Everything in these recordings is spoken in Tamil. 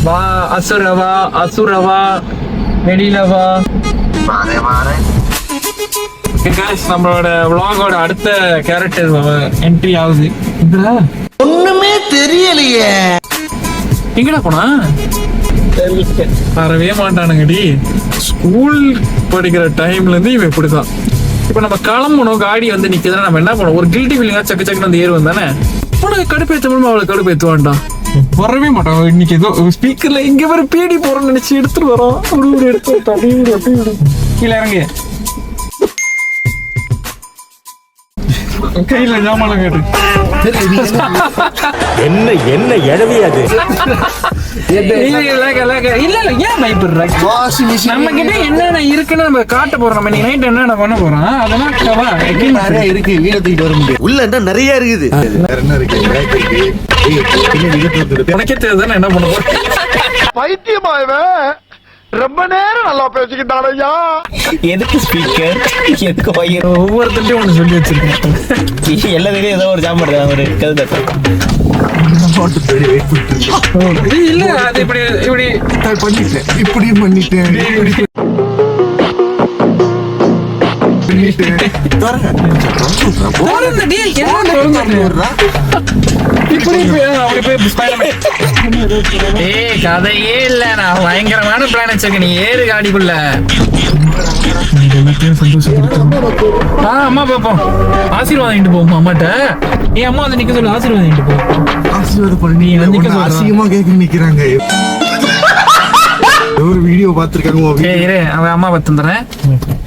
வா அசுரவா அசுரவா வெளியில வா. நம்மளோட vlog-ஓட அடுத்த கேரக்டர் என்ட்ரி ஆகுது. ஒண்ணுமே தெரியலையே. எங்கடா போனா? வரவே மாட்டானுங்கடி. ஸ்கூல் படிக்கிற டைம்ல இருந்து இவன் இப்படிதான். இப்ப நம்ம கிளம்பணும், காடி வந்து நிக்குதுன்னா நம்ம என்ன பண்ணுவோம்? ஒரு கில்ட்டி ஃபீலிங்கா சக்கு சக்குன்னு வந்து ஏறுவோம் தானே. உனக்கு கடுப்பேற்ற முடியுமா? அவளை கடுப்பேற்றுவான்டா. வரவே மாட்டான். இன்னைக்கு ஏதோ ஸ்பீக்கர்ல இங்க வர பேடி போறோம்னு நினைச்சு எடுத்துட்டு வரோம். அப்படி எடுத்து கீழே இறங்க. கையில ஜாமான் கேட்டு என்ன என்ன எழவியாது. நம்ம கிட்ட என்னென்ன இருக்குன்னு நம்ம காட்ட போறோம். நம்ம நைட் என்னென்ன பண்ண போறோம் அதெல்லாம் நிறைய இருக்கு. வீட தூக்கிட்டு வர முடியும். உள்ள என்ன நிறைய இருக்குது. உனக்கே தெரியுதுன்னு என்ன பண்ண போறோம்? பைத்தியமாயவே ரொம்ப நேரம் நல்லா பேசிக்கிட்டாலையா. எதுக்கு ஸ்பீக்கர், எதுக்கு வயிறு? ஒவ்வொருத்தையும் ஒண்ணு சொல்லி வச்சிருக்கேன். எல்லாத்தையும் ஏதோ ஒரு ஜாமான் ஒரு கதை இல்ல அது இப்படி இப்படி பண்ணிட்டேன். இப்படியும் பண்ணிட்டேன். கதையே இல்ல. நான் பயங்கரமான பிளான் வச்சிருக்கேன். நீ ஏறு காடிக்குள்ள. அம்மா பாப்போம். ஆசீர்வாதம் வாங்கிட்டு போமா அம்மாட்ட. என் அம்மா வந்து நிக்க சொல்லு. ஆசீர்வாதம் வாங்கிட்டு போ. ஆசீர்வாதம் பண்ணி அசிங்கமா கேட்க நிக்கிறாங்க. ஒரு வீடியோ பாத்துருக்காங்க. அவன் அம்மா பத்துறேன்.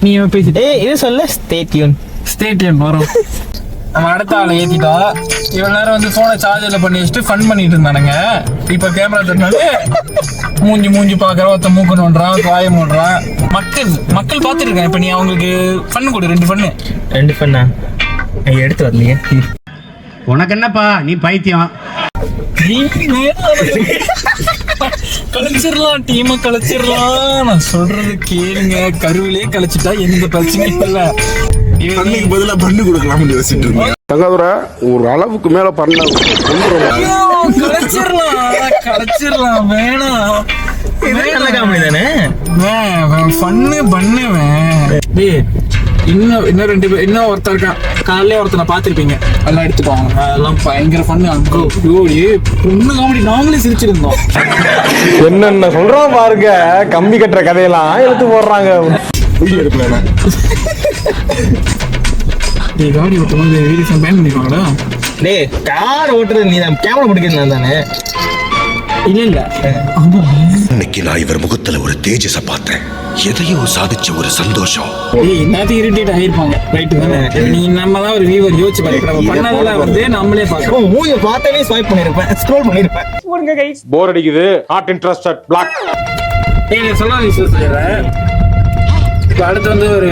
நீ பேசிட்டு இது சொல்ல ஸ்டேடியம் வரும். நம்ம அடுத்த ஆளை ஏத்திட்டா. இவ்வளவு நேரம் வந்து போனை சார்ஜர்ல பண்ணி வச்சுட்டு ஃபன் பண்ணிட்டு இருந்தானுங்க. இப்ப கேமரா தட்டினாலே மூஞ்சி பாக்குற ஒருத்த மூக்கு நோண்டுறான், வாய மூடுறான். மக்கள் பாத்துட்டு இருக்கான். இப்ப நீ அவங்களுக்கு ஃபன் கொடு. 2 ஃபன்னா எடுத்து வரலையே. உனக்கு என்னப்பா, நீ பைத்தியம். கழிச்சிடலாம், டீமை கழிச்சிடலாம். நான் சொல்றது கேளுங்க. கருவிலே கழிச்சிட்டா எந்த பிரச்சனையும் இல்ல. பண்ணுக்கு பதிலா பண்ணு கொடுக்கலாம்னு யோசிச்சுட்டு இருக்கேன். தங்கதுரை ஒரு அளவுக்கு மேல பண்ண கழிச்சிடலாம். வேணாம் நல்ல காமெடி தானே. ஃபன்னு பண்ணுவேன். இன்னும் 2 பேர் இன்னும் ஒருத்தர் இருக்கான். காலையில ஒருத்தனை பாத்திருப்பீங்க. எல்லாம் எடுத்துப்பாங்க. அதெல்லாம் பயங்கர ஃபன்னு. பொண்ணு காமெடி நாங்களே சிரிச்சிருந்தோம். என்னென்ன சொல்றோம் பாருங்க. கம்பி கட்டுற கதையெல்லாம் எடுத்து போடுறாங்க. வீடியோ எடுக்கல. காடி ஓட்டும் போது வீடியோ பேன் பண்ணிருவாங்களா? டேய், கார் ஓட்டுறது நீ தான், கேமரா பிடிக்கிறது தானே? இல்ல இன்னைக்கு நான் இவர் முகத்துல ஒரு தேஜஸ பார்த்தேன். எதையோ சாதிச்ச ஒரு சந்தோஷம். எல்லாத்தையும் இரிட்டேட் ஆயிருப்பாங்க. ரைட்டு தானே? நீ நம்ம தான் ஒரு வியூவர் யோசிச்சு பாருங்க. நம்ம பண்ணதெல்லாம் வந்து நம்மளே பார்க்கறோம். மூவியை பார்த்தாலே ஸ்வைப் பண்ணிருப்பேன், ஸ்க்ரோல் பண்ணிருப்பேன். போடுங்க கைஸ். போர் அடிக்குது. Not interested. பிளாக். நீ சொல்லாத விஷயம் சொல்றேன். இப்ப அடுத்து வந்து ஒரு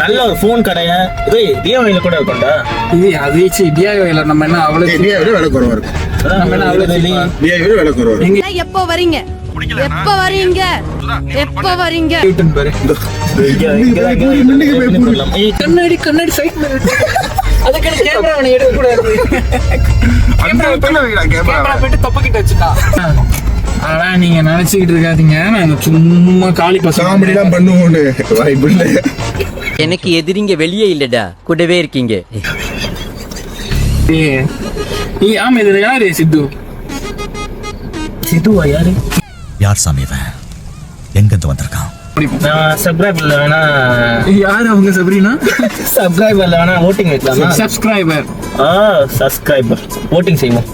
நல்ல ஒரு போன் கடையா இது டிஐஒய்ல கூட இருக்கும்டா. இது அதேச்சு டிஐஒய்ல நம்ம என்ன அவ்வளவு டிஐஒய்ல விலை குறவா இருக்கும். நம்ம என்ன அவ்வளவு டிஐஒய்ல விலை குறவா இருக்கும். எப்போ வரீங்க? எப்போ வரீங்க? பாரு. கண்ணாடி சைட் அதுக்கு கேமரா நீ எடுக்க கூடாது. கேமரா போட்டு தொப்பக்கிட்ட வச்சுட்டா. அதான் நீங்க நினைச்சுக்கிட்டு இருக்காதீங்க. நான் சும்மா காலி காமெடி தான் பண்ணுவோன்னு வாய்ப்பு இல்லை. எனக்கு எதிரிங்க வெளியே இல்லடா, கூடவே இருக்கீங்க. ஆமா, இது யாரு? சித்துவா? யாரு? யார் சாமி இவன்? எங்கிருந்து வந்திருக்கான்? நான் சப்ஸ்கிரைபர்ல வேணா. யாரு அவங்க? சப்ரீனா? சப்ஸ்கிரைபர்ல வேணா ஓட்டிங் வைக்கலாமா? சப்ஸ்கிரைபர் ஓட்டிங் செய்வோம்.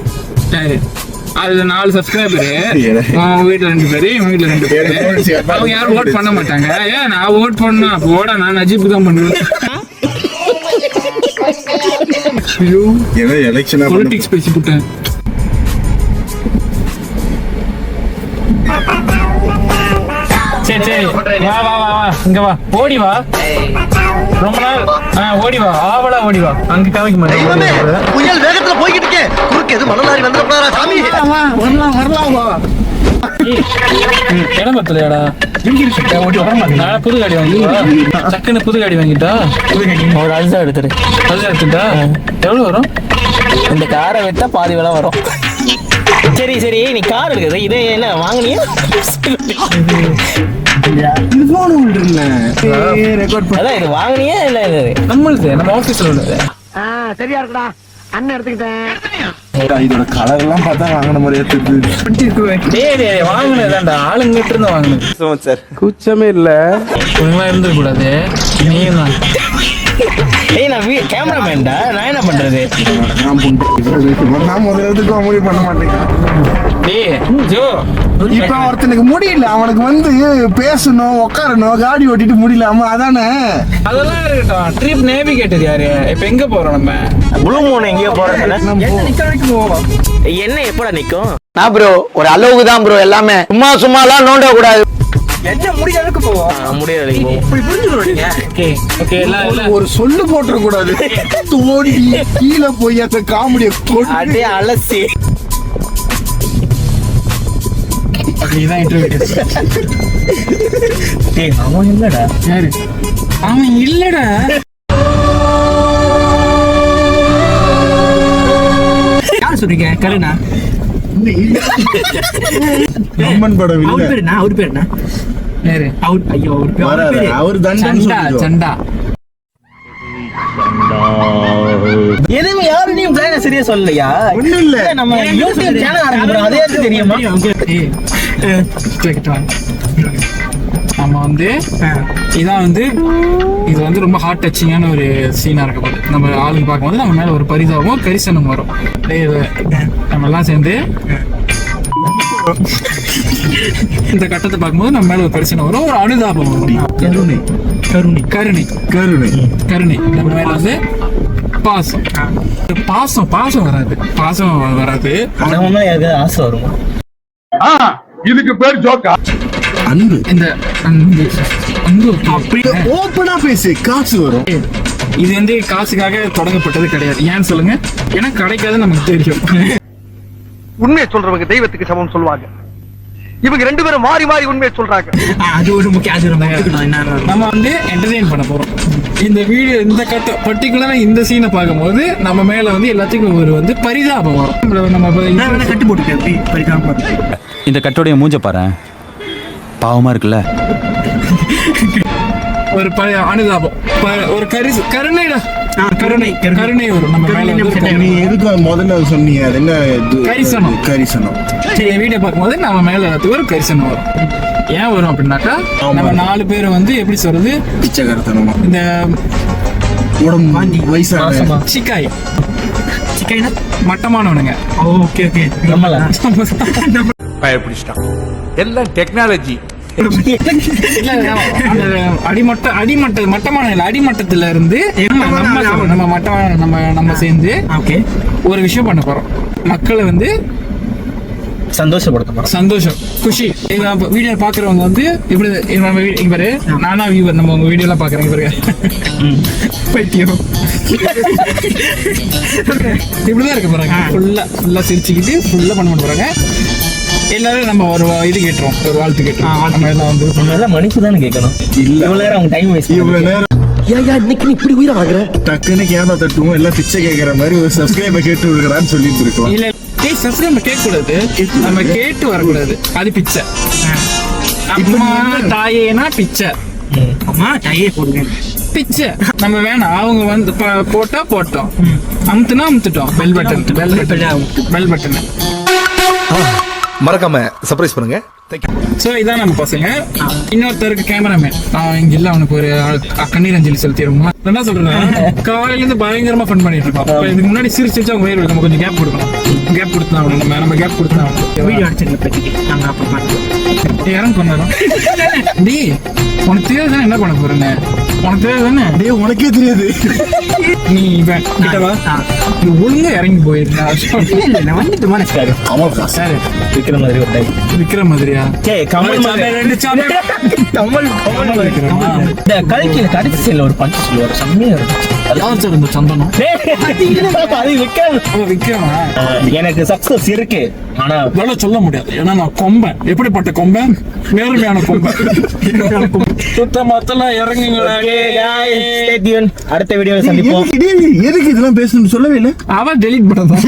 அதுல 4 சப்ஸ்கிரைபரு. உங்க வீட்டுல 2 பேரு, இவங்க வீட்டுல 2 பேரு. அவங்க யாரும் ஓட் பண்ண மாட்டாங்க. ஏன் நான் ஓட் பண்ணா போட? நான் நஜீப் தான் பண்ணுவேன். பொலிட்டிக்ஸ் பேசி போட்டேன். சரி வா வா வா வா, இங்க வா. ஓடி வா. ரொம்ப நாள் ஓடி வா. ஆவலா ஓடி வா. அங்க காமிக்க மாட்டேன். புயல் வேகத்துல போய்கிட்டு இருக்கே. குறுக்கு எது மணலாரி வந்துடக்கூடாதா சாமி? வரலாம் வா. இடம் பத்தலையாடா? புது காடி வாங்கிட்டா? டக்குன்னு புது காடி வாங்கிட்டா? ஒரு அதுதான் எடுத்துரு. அதுதான் எடுத்துட்டா? எவ்வளவு வரும்? இந்த காரை விட்டா பாதி விலை வரும். சரி சரி நீ கார் இருக்குது இதை என்ன வாங்குனியா? அதான் இது வாங்குனியா இல்ல இது நம்மளுது நம்ம ஆபீஸ்ல உள்ளது. சரியா இருக்குடா அண்ணன் எடுத்துக்கிட்டேன். இதோட கலர் எல்லாம் பார்த்தா வாங்கின மாதிரியே தெரியுது. டேய் வாங்கினதாண்டா ஆளுங்கிட்ட இருந்து வாங்கினது. கூச்சமே இல்ல. இவங்களாம் இருந்துட கூடாது. நீங்க தான் ஏய் நான் கேமராமேன்டா நான் என்ன பண்றது? நான் முதல்ல காமெடி பண்ண மாட்டேன். டேய் ஜோ இப்ப ஒருத்தனுக்கு முடியல, அவனுக்கு வந்து பேசணும் உட்காரணும் காடி ஓட்டிட்டு முடியலாமா அதானே. அதெல்லாம் இருக்கட்டும். ட்ரிப் நேவிகேட்டர் யாரு? இப்ப எங்க போறோம் நம்ம? ப்ளூ மூன் எங்கேயோ போறதுல என்ன எப்படா நிக்கும்? நான் ப்ரோ ஒரு அளவுக்கு தான் ப்ரோ எல்லாமே, சும்மாலாம் நோண்ட கூடாது. என்ன முடியாதுக்கு போவோம் முடியாது இப்படி புரிஞ்சுக்கிறீங்க. ஓகே ஓகே எல்லாம் ஒரு சொல்லு போட்டுற கூடாது. தோண்டி கீழே போய் அந்த காமெடியை அப்படியே அலசி அப்படிதான் இன்டர்வியூ. டேய் அவன் இல்லடா. யாரு அவன்? இல்லடா யார் சொல்றீங்க? கருணா அம்மன் படம் அவர் இல்ல. பேரு என்ன? அவர் பேரு என்ன? யாரு? அவர் ஐயோ அவர் பேரு வராது. அவர் தண்டன் சண்டா சொல்லிடுவார். சண்டா. எதுவும் யாரும் நீ பிளான சரியா சொல்லலையா? ஒண்ணும் இல்ல. நம்ம யூடியூப் சேனல் ஆரம்பிக்கிறோம் அதே தெரியுமா? ஏய், கேக்கட்டா? நம்ம வந்து இதான் வந்து இது வந்து ரொம்ப ஹார்ட் டச்சிங்கான ஒரு சீனா இருக்க போகுது. நம்ம ஆளுங்க பார்க்கும்போது நம்ம மேல ஒரு பரிதாபமும் கரிசனம் வரும். நம்ம எல்லாம் சேர்ந்து இந்த கட்டத்தை பார்க்கும்போது நம்ம மேல ஒரு கரிசனம் வரும், ஒரு அனுதாபம் வரும். கருணை கருணை கருணை கருணை கருணை நம்ம மேல வந்து பாசம் பாசம் பாசம் வராது. பாசம் வராது. நம்ம மேல யாருக்காவது ஆசை வருமா? இதுக்கு பேர் ஜோக்கா? அன்பு. இந்த அன்பு அன்பு அப்படி ஓப்பனா பேசு, காசு வரும். இது வந்து காசுக்காக தொடங்கப்பட்டது கிடையாது. ஏன்னு சொல்லுங்க? ஏன்னா கிடைக்காதுன்னு நமக்கு தெரியும். உண்மையை சொல்றவங்க தெய்வத்துக்கு சமம் சொல்லுவாங்க. இவங்க ரெண்டு பேரும் மாறி மாறி உண்மையை சொல்றாங்க. அது ஒரு முக்கிய அது என்ன நம்ம வந்து என்டர்டெயின் பண்ண போறோம். இந்த வீடியோ இந்த கட்ட பர்டிகுலரா இந்த சீனை பார்க்கும்போது நம்ம மேல வந்து எல்லாத்துக்கும் ஒரு வந்து பரிதாபம் வரும். நம்ம கட்டு போட்டு படிக்காம இந்த கட்டோடைய மூஞ்ச பாரு, பாவமா இருக்குல்ல. ஒரு அனுதாபம், ஒரு கருணைடா, கருணை கருணை வரும் நம்ம மேல வந்து. நீ எதுக்கு முதல்ல சொன்னீங்க? அது என்ன? கரிசனம். கரிசனம். சரி, வீடியோ பார்க்கும்போது நம்ம மேல எல்லாத்துக்கும் ஒரு கரிசனம் வரும். ஏன் வரும் அப்படின்னாக்கா நம்ம 4 பேர் வந்து எப்படி சொல்றது, பிச்சைக்காரத்தனமா இந்த உடம்பு வயசான சிக்காய் சிக்காய்னா மட்டமானவனுங்க. ஓகே ஓகே நம்மள பயப்பிடிச்சிட்டான். எல்லாம் டெக்னாலஜி. அடிமட்டத்துல இருந்து நம்ம சேர்ந்து ஒரு விஷயம் பண்ண போறோம். மக்களை வந்து சந்தோஷப்படுத்த சந்தோஷம் குஷி. வீடியோ பாக்குறவங்க வந்து இப்படி பாரு, நானா வியூவர், நம்ம உங்க வீடியோ எல்லாம் பாக்குறேன் பாருங்க. பைத்தியம் இப்படிதான் இருக்க போறாங்க. ஃபுல்லா சிரிச்சுக்கிட்டு ஃபுல்லா பண்ண போறாங்க. எல்லாரும் நம்ம ஒரு இது கேட்டுறோம், ஒரு வாழ்த்து கேட்டுறோம். நம்ம எல்லாம் வந்து மணிக்கு தானே கேட்கணும். இவ்வளவு நேரம் அவங்க டைம் வேஸ்ட். இவ்வளவு நேரம் இன்னைக்கு இப்படி உயிரை வாங்குற டக்குன்னு கேமரா தட்டுவோம், எல்லாம் பிச்சை கேட்கற மாதிரி ஒரு சப்ஸ்கிரைபர் கேட்டு விடுறான்னு சொல்லிட்டு இருக்கோம். இல்ல சப்ஸ்கிரைப் கேட்க கூடாது, நம்ம கேட்டு வரக்கூடாது. அது பிச்சை. அம்மா தாயேனா பிச்சை. அம்மா டையே போடுங்க பிச்சை நம்ம வேணாம். அவங்க வந்து போட்டா போட்டோம், அமுத்துனா அமுத்துட்டோம். பெல் பட்டன் பெல் பட்டன் மறக்காம சர்ப்ரைஸ் பண்ணுங்க. சோ இதான் நம்ம பசங்க. இன்னொருத்தருக்கு கேமராமேன் இங்க இல்ல, அவனுக்கு ஒரு கண்ணீர் அஞ்சலி செலுத்திடுமா. என்ன சொல்றேன், காலையில இருந்து பயங்கரமா ஃபன் பண்ணிட்டு இருக்கோம். இதுக்கு முன்னாடி சிரிச்சு அவங்க வயிறு நம்ம கொஞ்சம் கேப் கொடுக்கணும். கேப் கொடுத்தா நம்ம கேப் கொடுத்தா வீடியோ அடிச்சிருக்க நாங்க அப்ப பார்த்து யாரும் கொண்டாடும். டி உனக்கு தெரியாதுதான் என்ன பண்ண போறேன்னு. உனக்கு தெரியாது தானே? டேய் உனக்கே தெரியாது. நீ கிட்டவா, நீ ஒழுங்கா இறங்கி போயிருந்தா. இல்ல வந்துட்டு மனசாரு ஆமாக்கா சார் விக்கிற மாதிரி ஒரு டைம் விக்கிற மாதிரியா? கமல் கமல் இந்த கல்கில கடைசி சீன்ல ஒரு பஞ்ச் சொல்லுவாரு, செம்மையா இருக்கும். யார் சார் இந்த சந்தனம்? அது விக்ரமா? எனக்கு சக்சஸ் இருக்கு, ஆனா அதெல்லாம் சொல்ல முடியாது. ஏன்னா நான் கொம்பன். எப்படிப்பட்ட கொம்பன்? நேர்மையான கொம்பன். சுத்தமத்தெல்லாம் இறங்குங்களா. அடுத்த வீடியோல சந்திப்போம். எதுக்கு இதெல்லாம் பேசணும்னு சொல்லவே இல்லை. அவன் டெலிட் பண்ணதான்.